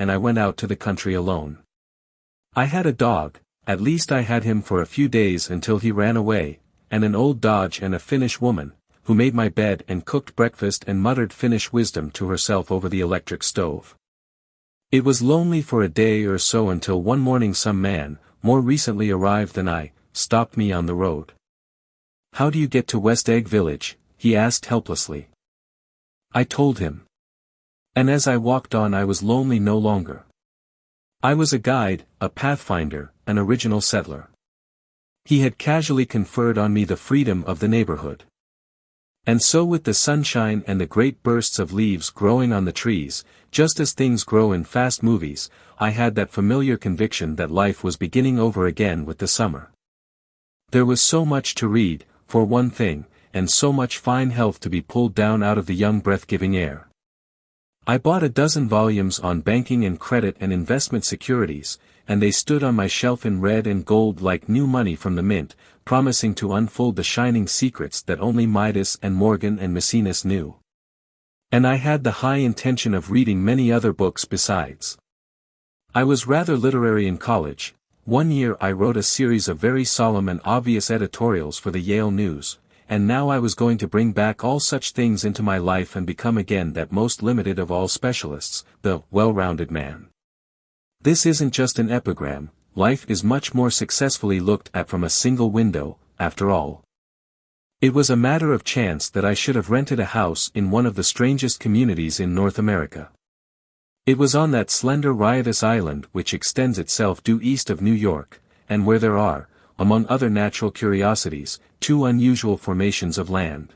and I went out to the country alone. I had a dog, at least I had him for a few days until he ran away, and an old Dodge and a Finnish woman, who made my bed and cooked breakfast and muttered Finnish wisdom to herself over the electric stove. It was lonely for a day or so until one morning some man, more recently arrived than I, stopped me on the road. "How do you get to West Egg Village?" he asked helplessly. I told him. And as I walked on I was lonely no longer. I was a guide, a pathfinder, an original settler. He had casually conferred on me the freedom of the neighborhood. And so with the sunshine and the great bursts of leaves growing on the trees, just as things grow in fast movies, I had that familiar conviction that life was beginning over again with the summer. There was so much to read, for one thing, and so much fine health to be pulled down out of the young breath-giving air. I bought a dozen volumes on banking and credit and investment securities, and they stood on my shelf in red and gold like new money from the mint, promising to unfold the shining secrets that only Midas and Morgan and Maecenas knew. And I had the high intention of reading many other books besides. I was rather literary in college. One year I wrote a series of very solemn and obvious editorials for the Yale News, and now I was going to bring back all such things into my life and become again that most limited of all specialists, the well-rounded man. This isn't just an epigram, life is much more successfully looked at from a single window, after all. It was a matter of chance that I should have rented a house in one of the strangest communities in North America. It was on that slender riotous island which extends itself due east of New York, and where there are, among other natural curiosities, two unusual formations of land.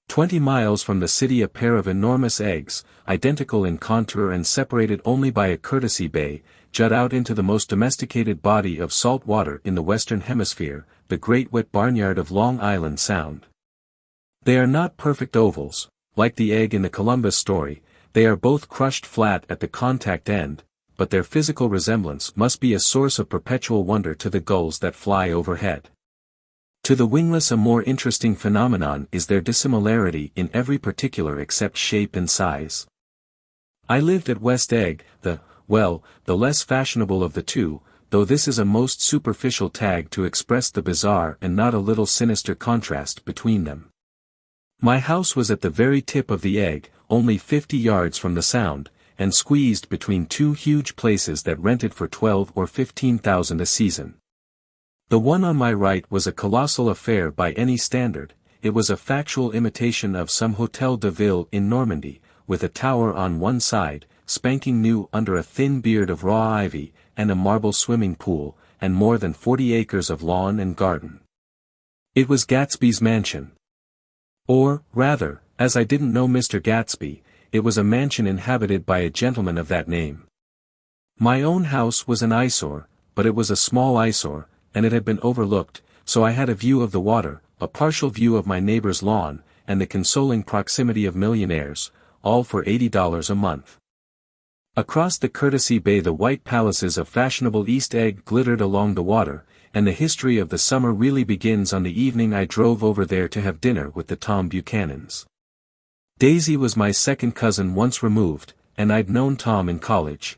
20 miles from the city a pair of enormous eggs, identical in contour and separated only by a courtesy bay, jut out into the most domesticated body of salt water in the Western Hemisphere, the great wet barnyard of Long Island Sound. They are not perfect ovals, like the egg in the Columbus story, they are both crushed flat at the contact end, but their physical resemblance must be a source of perpetual wonder to the gulls that fly overhead. To the wingless a more interesting phenomenon is their dissimilarity in every particular except shape and size. I lived at West Egg, the less fashionable of the two, though this is a most superficial tag to express the bizarre and not a little sinister contrast between them. My house was at the very tip of the egg, only 50 yards from the Sound, and squeezed between two huge places that rented for $12,000 or $15,000 a season. The one on my right was a colossal affair by any standard. It was a factual imitation of some Hôtel de Ville in Normandy, with a tower on one side, spanking new under a thin beard of raw ivy, and a marble swimming pool, and more than 40 acres of lawn and garden. It was Gatsby's mansion. Or, rather, as I didn't know Mr. Gatsby, it was a mansion inhabited by a gentleman of that name. My own house was an eyesore, but it was a small eyesore, and it had been overlooked, so I had a view of the water, a partial view of my neighbor's lawn, and the consoling proximity of millionaires, all for $80 a month. Across the courtesy bay the white palaces of fashionable East Egg glittered along the water, and the history of the summer really begins on the evening I drove over there to have dinner with the Tom Buchanans. Daisy was my second cousin once removed, and I'd known Tom in college.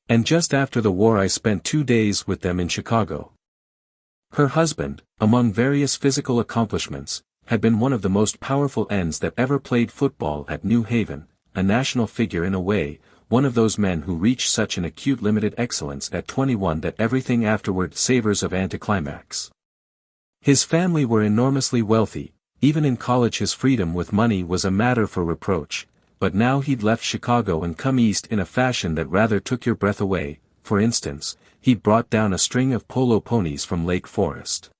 And just after the war I spent 2 days with them in Chicago. Her husband, among various physical accomplishments, had been one of the most powerful ends that ever played football at New Haven, a national figure in a way, one of those men who reach such an acute limited excellence at 21 that everything afterward savors of anticlimax. His family were enormously wealthy, even in college his freedom with money was a matter for reproach, but now he'd left Chicago and come east in a fashion that rather took your breath away. For instance, he'd brought down a string of polo ponies from Lake Forest.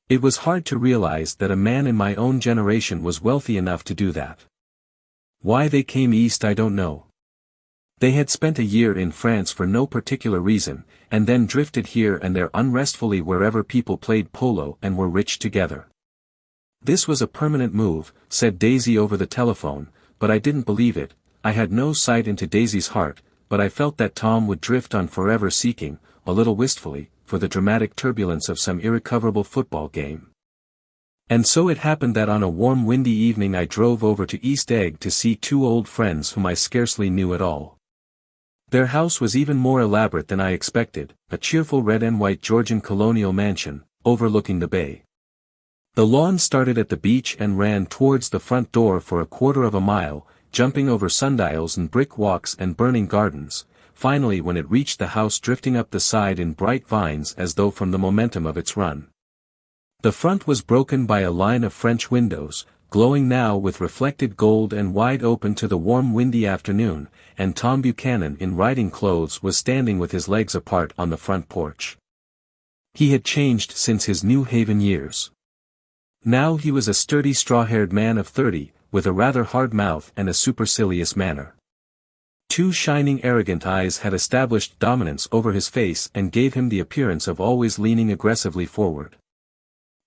It was hard to realize that a man in my own generation was wealthy enough to do that. Why they came east I don't know. They had spent a year in France for no particular reason, and then drifted here and there unrestfully wherever people played polo and were rich together. This was a permanent move, said Daisy over the telephone, but I didn't believe it. I had no sight into Daisy's heart, but I felt that Tom would drift on forever seeking, a little wistfully, for the dramatic turbulence of some irrecoverable football game. And so it happened that on a warm windy evening I drove over to East Egg to see two old friends whom I scarcely knew at all. Their house was even more elaborate than I expected, a cheerful red and white Georgian colonial mansion, overlooking the bay. The lawn started at the beach and ran towards the front door for a quarter of a mile, jumping over sundials and brick walks and burning gardens, finally when it reached the house drifting up the side in bright vines as though from the momentum of its run. The front was broken by a line of French windows, glowing now with reflected gold and wide open to the warm windy afternoon, and Tom Buchanan in riding clothes was standing with his legs apart on the front porch. He had changed since his New Haven years. Now he was a sturdy straw-haired man of 30, with a rather hard mouth and a supercilious manner. Two shining arrogant eyes had established dominance over his face and gave him the appearance of always leaning aggressively forward.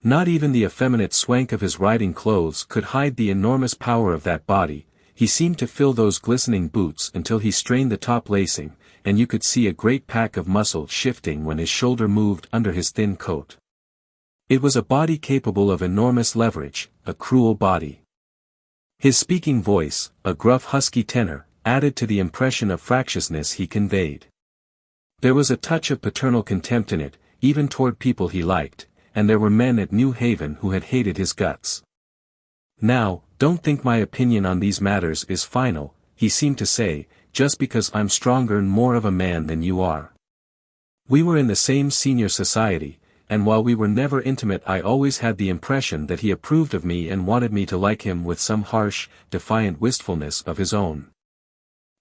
Not even the effeminate swank of his riding clothes could hide the enormous power of that body. He seemed to fill those glistening boots until he strained the top lacing, and you could see a great pack of muscle shifting when his shoulder moved under his thin coat. It was a body capable of enormous leverage, a cruel body. His speaking voice, a gruff husky tenor, added to the impression of fractiousness he conveyed. There was a touch of paternal contempt in it, even toward people he liked, and there were men at New Haven who had hated his guts. Now, don't think my opinion on these matters is final, he seemed to say, just because I'm stronger and more of a man than you are. We were in the same senior society, and while we were never intimate I always had the impression that he approved of me and wanted me to like him with some harsh, defiant wistfulness of his own.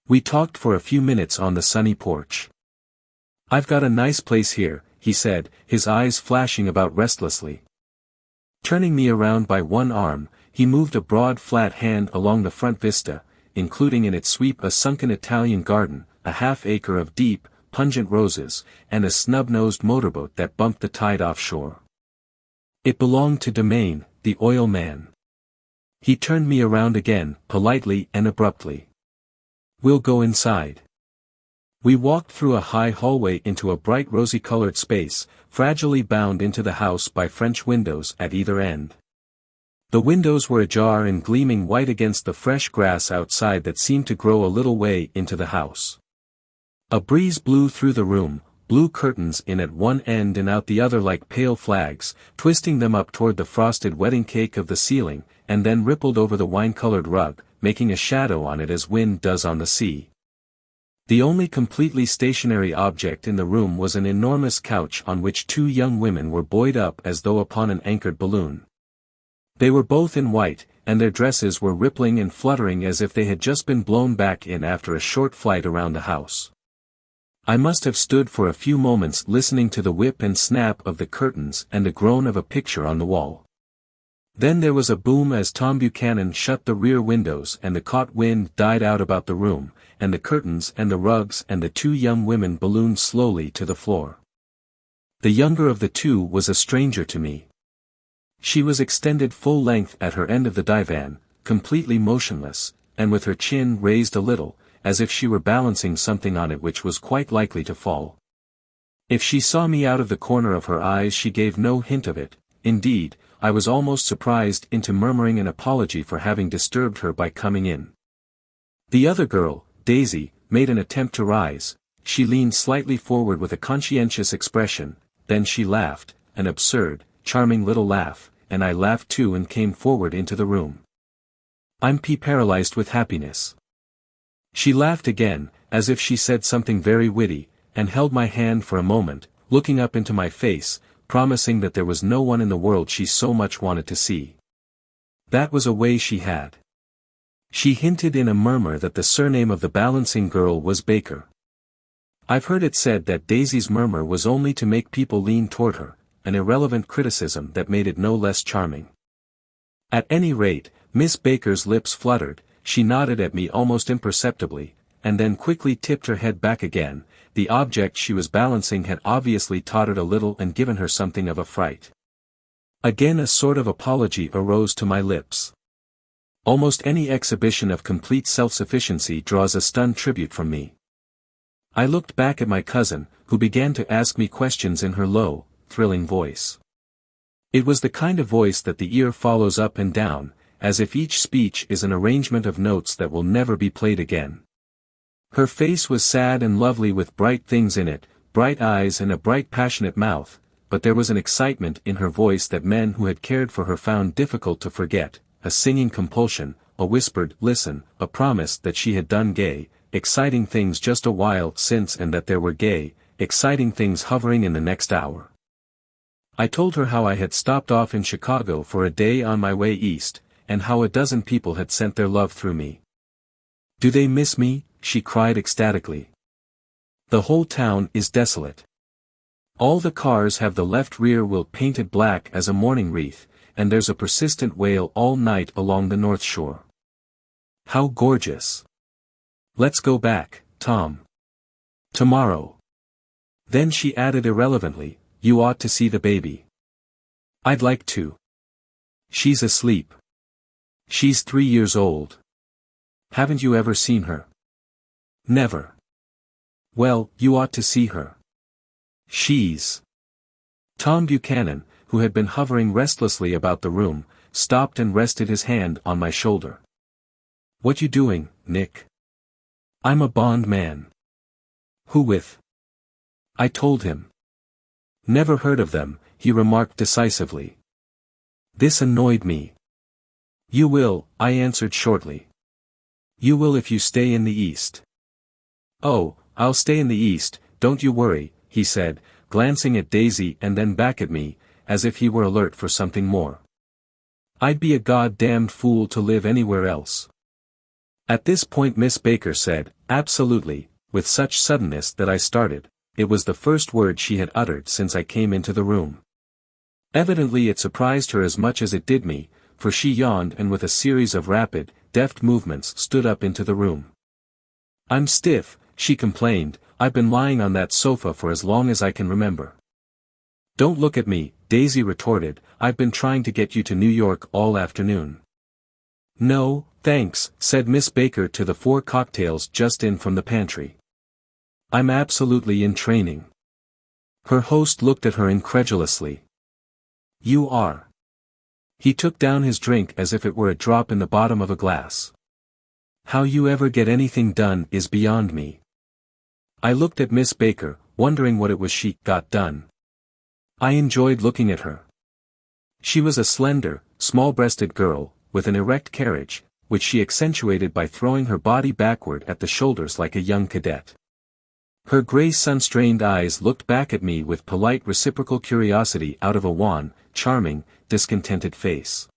We talked for a few minutes on the sunny porch. "I've got a nice place here," he said, his eyes flashing about restlessly. Turning me around by one arm, he moved a broad flat hand along the front vista, including in its sweep a sunken Italian garden, a half-acre of deep, pungent roses, and a snub-nosed motorboat that bumped the tide offshore. It belonged to Domain, the oil man. He turned me around again, politely and abruptly. "We'll go inside." We walked through a high hallway into a bright rosy-colored space, fragilely bound into the house by French windows at either end. The windows were ajar and gleaming white against the fresh grass outside that seemed to grow a little way into the house. A breeze blew through the room, blew curtains in at one end and out the other like pale flags, twisting them up toward the frosted wedding cake of the ceiling, and then rippled over the wine-colored rug, making a shadow on it as wind does on the sea. The only completely stationary object in the room was an enormous couch on which two young women were buoyed up as though upon an anchored balloon. They were both in white, and their dresses were rippling and fluttering as if they had just been blown back in after a short flight around the house. I must have stood for a few moments listening to the whip and snap of the curtains and the groan of a picture on the wall. Then there was a boom as Tom Buchanan shut the rear windows and the caught wind died out about the room, and the curtains and the rugs and the two young women ballooned slowly to the floor. The younger of the two was a stranger to me. She was extended full length at her end of the divan, completely motionless, and with her chin raised a little, as if she were balancing something on it which was quite likely to fall. If she saw me out of the corner of her eyes she gave no hint of it. Indeed, I was almost surprised into murmuring an apology for having disturbed her by coming in. The other girl, Daisy, made an attempt to rise. She leaned slightly forward with a conscientious expression, then she laughed, an absurd, charming little laugh, and I laughed too and came forward into the room. "I'm paralyzed with happiness." She laughed again, as if she said something very witty, and held my hand for a moment, looking up into my face, promising that there was no one in the world she so much wanted to see. That was a way she had. She hinted in a murmur that the surname of the balancing girl was Baker. I've heard it said that Daisy's murmur was only to make people lean toward her, an irrelevant criticism that made it no less charming. At any rate, Miss Baker's lips fluttered, she nodded at me almost imperceptibly, and then quickly tipped her head back again. The object she was balancing had obviously tottered a little and given her something of a fright. Again a sort of apology arose to my lips. Almost any exhibition of complete self-sufficiency draws a stunned tribute from me. I looked back at my cousin, who began to ask me questions in her low, thrilling voice. It was the kind of voice that the ear follows up and down, as if each speech is an arrangement of notes that will never be played again. Her face was sad and lovely with bright things in it, bright eyes and a bright passionate mouth, but there was an excitement in her voice that men who had cared for her found difficult to forget, a singing compulsion, a whispered listen, a promise that she had done gay, exciting things just a while since and that there were gay, exciting things hovering in the next hour. I told her how I had stopped off in Chicago for a day on my way east, and how a dozen people had sent their love through me. "Do they miss me?" she cried ecstatically. "The whole town is desolate. All the cars have the left rear wheel painted black as a mourning wreath, and there's a persistent wail all night along the North Shore. How gorgeous! Let's go back, Tom. Tomorrow." Then she added irrelevantly, "You ought to see the baby." "I'd like to. She's asleep. She's 3 years old. Haven't you ever seen her?" "Never." "Well, you ought to see her. She's—" Tom Buchanan, who had been hovering restlessly about the room, stopped and rested his hand on my shoulder. "What you doing, Nick?" "I'm a bond man." "Who with?" I told him. "Never heard of them," he remarked decisively. This annoyed me. "You will," I answered shortly. "You will if you stay in the East." "Oh, I'll stay in the East, don't you worry," he said, glancing at Daisy and then back at me, as if he were alert for something more. "I'd be a goddamned fool to live anywhere else." At this point Miss Baker said, "Absolutely," with such suddenness that I started. It was the first word she had uttered since I came into the room. Evidently it surprised her as much as it did me, for she yawned and with a series of rapid, deft movements stood up into the room. "I'm stiff," she complained, "I've been lying on that sofa for as long as I can remember." "Don't look at me," Daisy retorted, "I've been trying to get you to New York all afternoon." "No, thanks," said Miss Baker to the 4 cocktails just in from the pantry. "I'm absolutely in training." Her host looked at her incredulously. "You are?" He took down his drink as if it were a drop in the bottom of a glass. "How you ever get anything done is beyond me." I looked at Miss Baker, wondering what it was she got done. I enjoyed looking at her. She was a slender, small-breasted girl, with an erect carriage, which she accentuated by throwing her body backward at the shoulders like a young cadet. Her gray sun-strained eyes looked back at me with polite reciprocal curiosity out of a wan, charming, discontented face.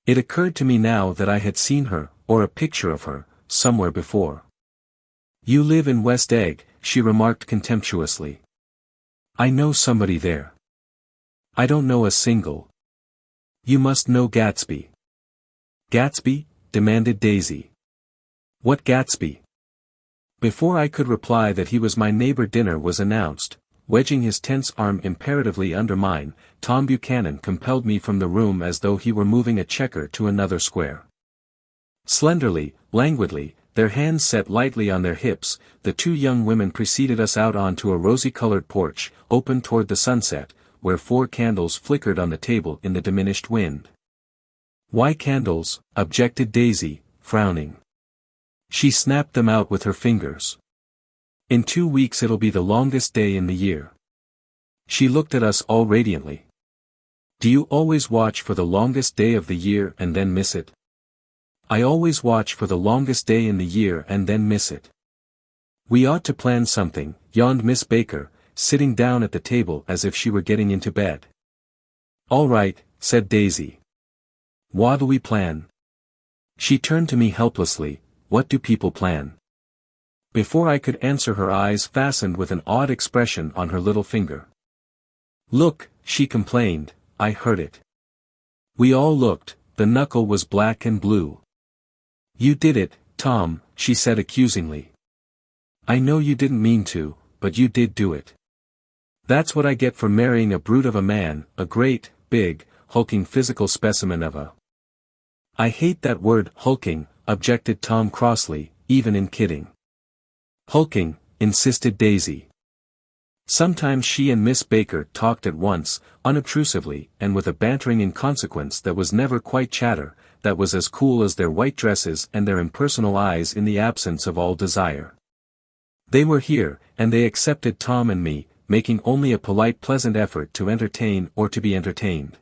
It occurred to me now that I had seen her, or a picture of her, somewhere before. "You live in West Egg," she remarked contemptuously. "I know somebody there." "I don't know a single." "You must know Gatsby." "Gatsby?" demanded Daisy. "What Gatsby?" Before I could reply that he was my neighbor, dinner was announced. Wedging his tense arm imperatively under mine, Tom Buchanan compelled me from the room as though he were moving a checker to another square. Slenderly, languidly, their hands set lightly on their hips, the 2 young women preceded us out onto a rosy-colored porch, open toward the sunset, where 4 candles flickered on the table in the diminished wind. "Why candles?" objected Daisy, frowning. She snapped them out with her fingers. "In 2 weeks it'll be the longest day in the year." She looked at us all radiantly. "Do you always watch for the longest day of the year and then miss it?" "I always watch for the longest day in the year and then miss it." "We ought to plan something," yawned Miss Baker, sitting down at the table as if she were getting into bed. "All right," said Daisy. "What'll we plan?" She turned to me helplessly. "What do people plan?" Before I could answer her eyes fastened with an odd expression on her little finger. "Look," she complained, I heard it. We all looked, the knuckle was black and blue. "You did it, Tom," she said accusingly. "I know you didn't mean to, but you did do it. That's what I get for marrying a brute of a man, a great, big, hulking physical specimen of a—" "I hate that word, hulking," objected Tom crossly, "even in kidding." "Hulking," insisted Daisy. Sometimes she and Miss Baker talked at once, unobtrusively and with a bantering inconsequence that was never quite chatter, that was as cool as their white dresses and their impersonal eyes in the absence of all desire. They were here, and they accepted Tom and me, making only a polite pleasant effort to entertain or to be entertained.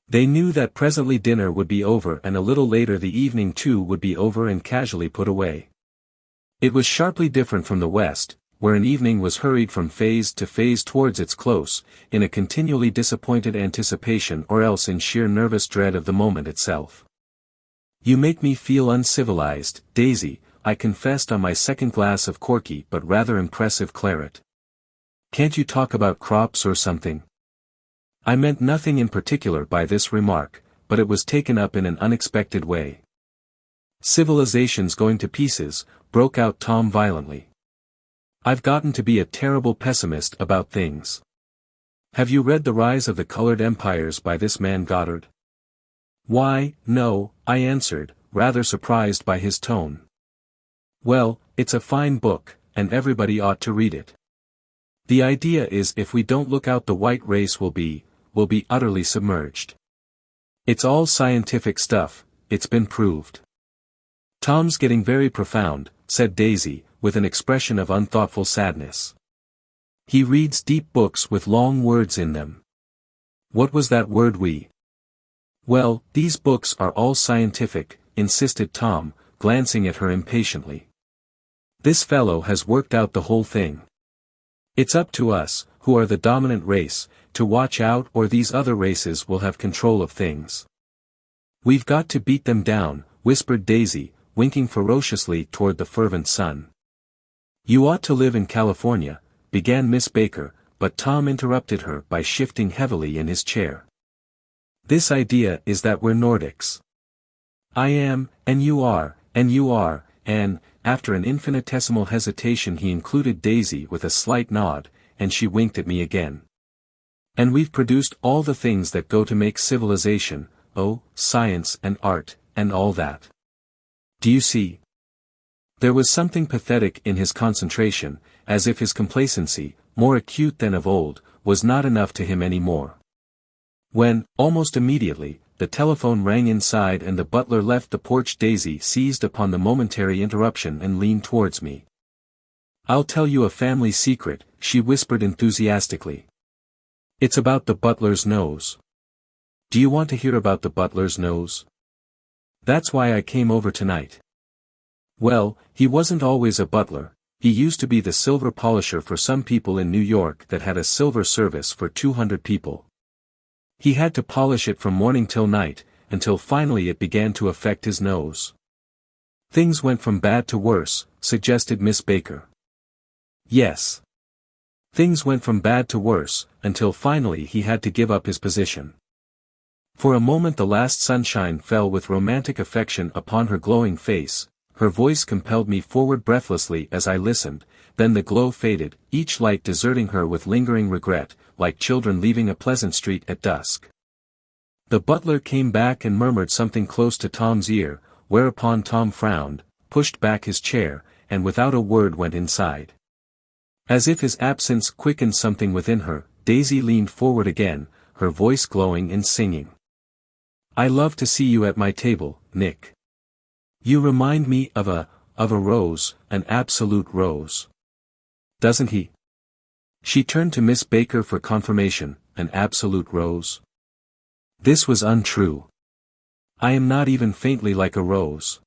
They knew that presently dinner would be over and a little later the evening too would be over and casually put away. It was sharply different from the West, where an evening was hurried from phase to phase towards its close, in a continually disappointed anticipation or else in sheer nervous dread of the moment itself. "You make me feel uncivilized, Daisy," I confessed on my second glass of corky but rather impressive claret. "Can't you talk about crops or something?" I meant nothing in particular by this remark, but it was taken up in an unexpected way. "Civilization's going to pieces," broke out Tom violently. "I've gotten to be a terrible pessimist about things. Have you read The Rise of the Colored Empires by this man Goddard?" "Why, no," I answered, rather surprised by his tone. "Well, it's a fine book, and everybody ought to read it. The idea is if we don't look out the white race will be utterly submerged. It's all scientific stuff, it's been proved." "Tom's getting very profound," said Daisy, with an expression of unthoughtful sadness. "He reads deep books with long words in them." "What was that word we?" "Well, these books are all scientific," insisted Tom, glancing at her impatiently. "This fellow has worked out the whole thing. It's up to us, who are the dominant race, to watch out or these other races will have control of things. We've got to beat them down," whispered Daisy, winking ferociously toward the fervent sun. "You ought to live in California," began Miss Baker, but Tom interrupted her by shifting heavily in his chair. "This idea is that we're Nordics. I am, and you are, and, after an infinitesimal hesitation he included Daisy with a slight nod, and she winked at me again. "And we've produced all the things that go to make civilization, science and art, and all that. Do you see?" There was something pathetic in his concentration, as if his complacency, more acute than of old, was not enough to him any more. When, almost immediately, the telephone rang inside and the butler left the porch, Daisy seized upon the momentary interruption and leaned towards me. "I'll tell you a family secret," she whispered enthusiastically. "It's about the butler's nose." "Do you want to hear about the butler's nose?" "That's why I came over tonight." "Well, he wasn't always a butler, he used to be the silver polisher for some people in New York that had a silver service for 200 people. He had to polish it from morning till night, until finally it began to affect his nose." "Things went from bad to worse," suggested Miss Baker. "Yes. Things went from bad to worse, until finally he had to give up his position." For a moment the last sunshine fell with romantic affection upon her glowing face, her voice compelled me forward breathlessly as I listened, then the glow faded, each light deserting her with lingering regret, like children leaving a pleasant street at dusk. The butler came back and murmured something close to Tom's ear, whereupon Tom frowned, pushed back his chair, and without a word went inside. As if his absence quickened something within her, Daisy leaned forward again, her voice glowing and singing. "I love to see you at my table, Nick. You remind me of a rose, an absolute rose. Doesn't he?" She turned to Miss Baker for confirmation. "An absolute rose?" This was untrue. "I am not even faintly like a rose."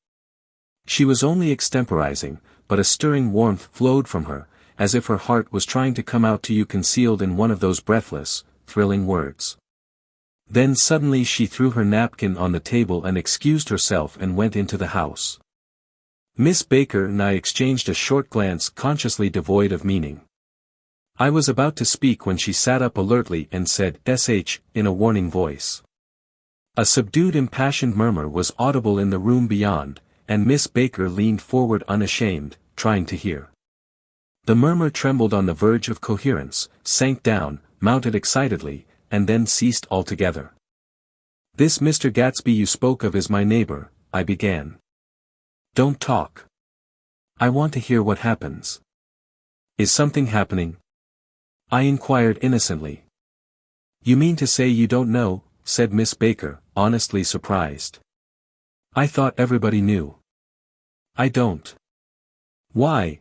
She was only extemporizing, but a stirring warmth flowed from her, as if her heart was trying to come out to you concealed in one of those breathless, thrilling words. Then suddenly she threw her napkin on the table and excused herself and went into the house. Miss Baker and I exchanged a short glance consciously devoid of meaning. I was about to speak when she sat up alertly and said "sh" in a warning voice. A subdued impassioned murmur was audible in the room beyond, and Miss Baker leaned forward unashamed, trying to hear. The murmur trembled on the verge of coherence, sank down, mounted excitedly, and then ceased altogether. "This Mr. Gatsby you spoke of is my neighbor," I began. "Don't talk. I want to hear what happens." "Is something happening?" I inquired innocently. "You mean to say you don't know?" said Miss Baker, honestly surprised. "I thought everybody knew." "I don't." "Why,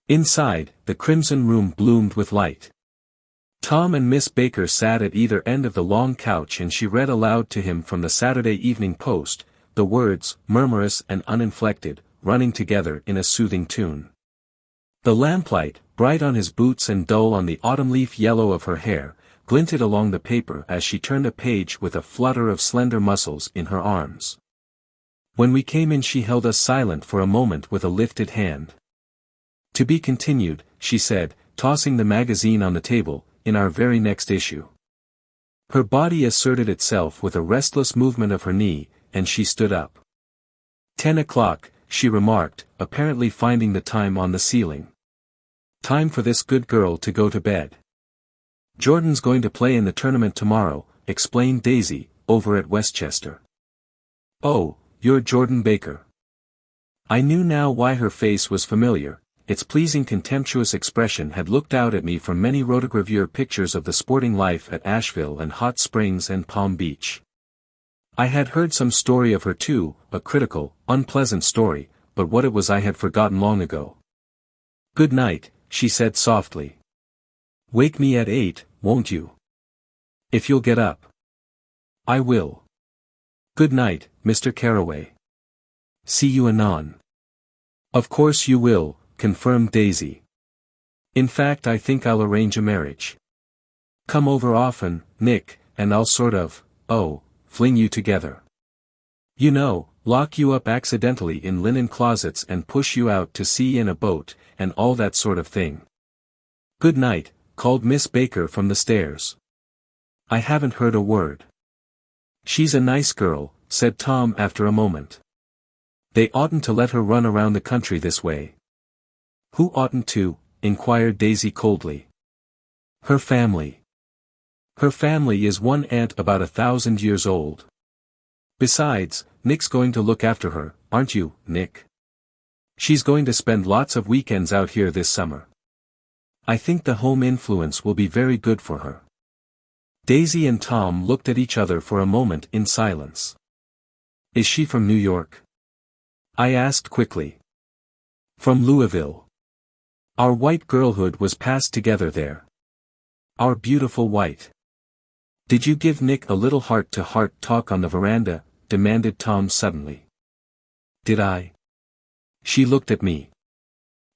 Inside, the crimson room bloomed with light. Tom and Miss Baker sat at either end of the long couch and she read aloud to him from the Saturday Evening Post, the words, murmurous and uninflected, running together in a soothing tune. The lamplight, bright on his boots and dull on the autumn leaf yellow of her hair, glinted along the paper as she turned a page with a flutter of slender muscles in her arms. When we came in she held us silent for a moment with a lifted hand. "To be continued," she said, tossing the magazine on the table, "in our very next issue." Her body asserted itself with a restless movement of her knee, and she stood up. 10 o'clock, she remarked, apparently finding the time on the ceiling. "Time for this good girl to go to bed. Jordan's going to play in the tournament tomorrow," explained Daisy, "over at Westchester." "Oh, you're Jordan Baker." I knew now why her face was familiar. Its pleasing contemptuous expression had looked out at me from many rotogravure pictures of the sporting life at Asheville and Hot Springs and Palm Beach. I had heard some story of her too, a critical, unpleasant story, but what it was I had forgotten long ago. "Good night," she said softly. "Wake me at 8, won't you? If you'll get up." "I will. Good night, Mr. Carraway. See you anon." "Of course you will," confirmed Daisy. "In fact I think I'll arrange a marriage. Come over often, Nick, and I'll sort of, fling you together. You know, lock you up accidentally in linen closets and push you out to sea in a boat, and all that sort of thing." "Good night," called Miss Baker from the stairs. "I haven't heard a word." "She's a nice girl," said Tom after a moment. "They oughtn't to let her run around the country this way." "Who oughtn't to?" inquired Daisy coldly. "Her family. Her family is one aunt about 1,000 years old. Besides, Nick's going to look after her, aren't you, Nick? She's going to spend lots of weekends out here this summer. I think the home influence will be very good for her." Daisy and Tom looked at each other for a moment in silence. "Is she from New York?" I asked quickly. "From Louisville. Our white girlhood was passed together there. Our beautiful white." "Did you give Nick a little heart-to-heart talk on the veranda?" demanded Tom suddenly. "Did I?" She looked at me.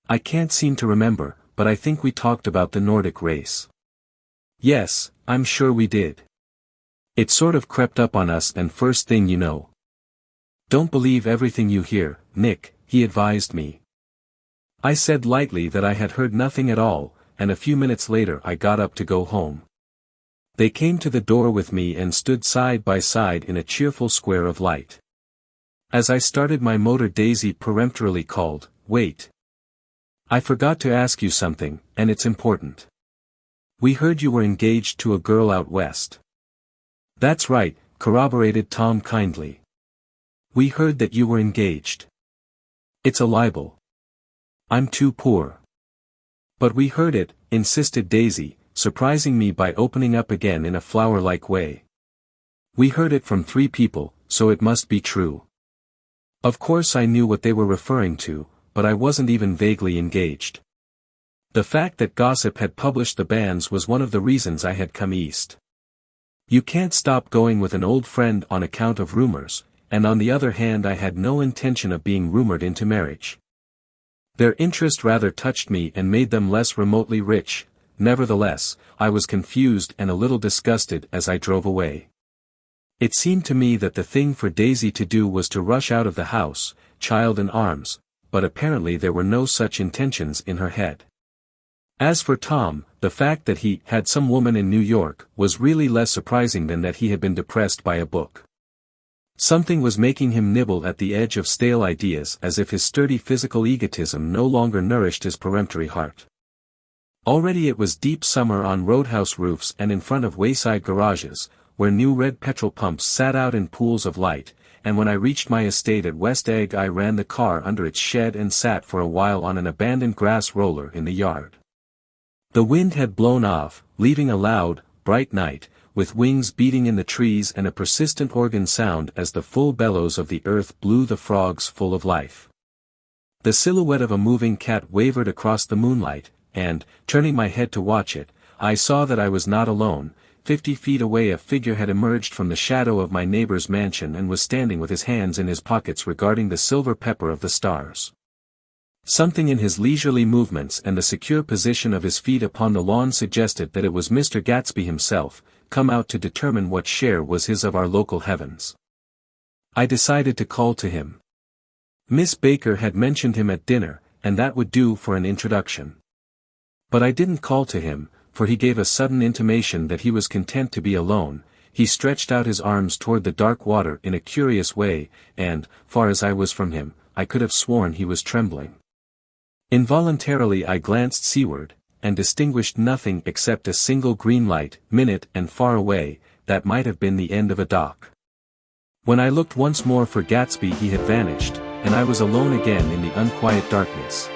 "I can't seem to remember, but I think we talked about the Nordic race." "Yes, I'm sure we did. It sort of crept up on us and first thing you know." "Don't believe everything you hear, Nick," he advised me. I said lightly that I had heard nothing at all, and a few minutes later I got up to go home. They came to the door with me and stood side by side in a cheerful square of light. As I started my motor, Daisy peremptorily called, "Wait. I forgot to ask you something, and it's important. We heard you were engaged to a girl out west." "That's right," corroborated Tom kindly. "We heard that you were engaged." "It's a libel. I'm too poor." "But we heard it," insisted Daisy, surprising me by opening up again in a flower-like way. "We heard it from 3 people, so it must be true." Of course I knew what they were referring to, but I wasn't even vaguely engaged. The fact that gossip had published the bans was one of the reasons I had come east. You can't stop going with an old friend on account of rumors, and on the other hand I had no intention of being rumored into marriage. Their interest rather touched me and made them less remotely rich. Nevertheless, I was confused and a little disgusted as I drove away. It seemed to me that the thing for Daisy to do was to rush out of the house, child in arms, but apparently there were no such intentions in her head. As for Tom, the fact that he had some woman in New York was really less surprising than that he had been depressed by a book. Something was making him nibble at the edge of stale ideas as if his sturdy physical egotism no longer nourished his peremptory heart. Already it was deep summer on roadhouse roofs and in front of wayside garages, where new red petrol pumps sat out in pools of light, and when I reached my estate at West Egg I ran the car under its shed and sat for a while on an abandoned grass roller in the yard. The wind had blown off, leaving a loud, bright night, with wings beating in the trees and a persistent organ sound as the full bellows of the earth blew the frogs full of life. The silhouette of a moving cat wavered across the moonlight, and, turning my head to watch it, I saw that I was not alone. 50 feet away a figure had emerged from the shadow of my neighbor's mansion and was standing with his hands in his pockets regarding the silver pepper of the stars. Something in his leisurely movements and the secure position of his feet upon the lawn suggested that it was Mr. Gatsby himself, come out to determine what share was his of our local heavens. I decided to call to him. Miss Baker had mentioned him at dinner, and that would do for an introduction. But I didn't call to him, for he gave a sudden intimation that he was content to be alone. He stretched out his arms toward the dark water in a curious way, and, far as I was from him, I could have sworn he was trembling. Involuntarily I glanced seaward, and distinguished nothing except a single green light, minute and far away, that might have been the end of a dock. When I looked once more for Gatsby he had vanished, and I was alone again in the unquiet darkness.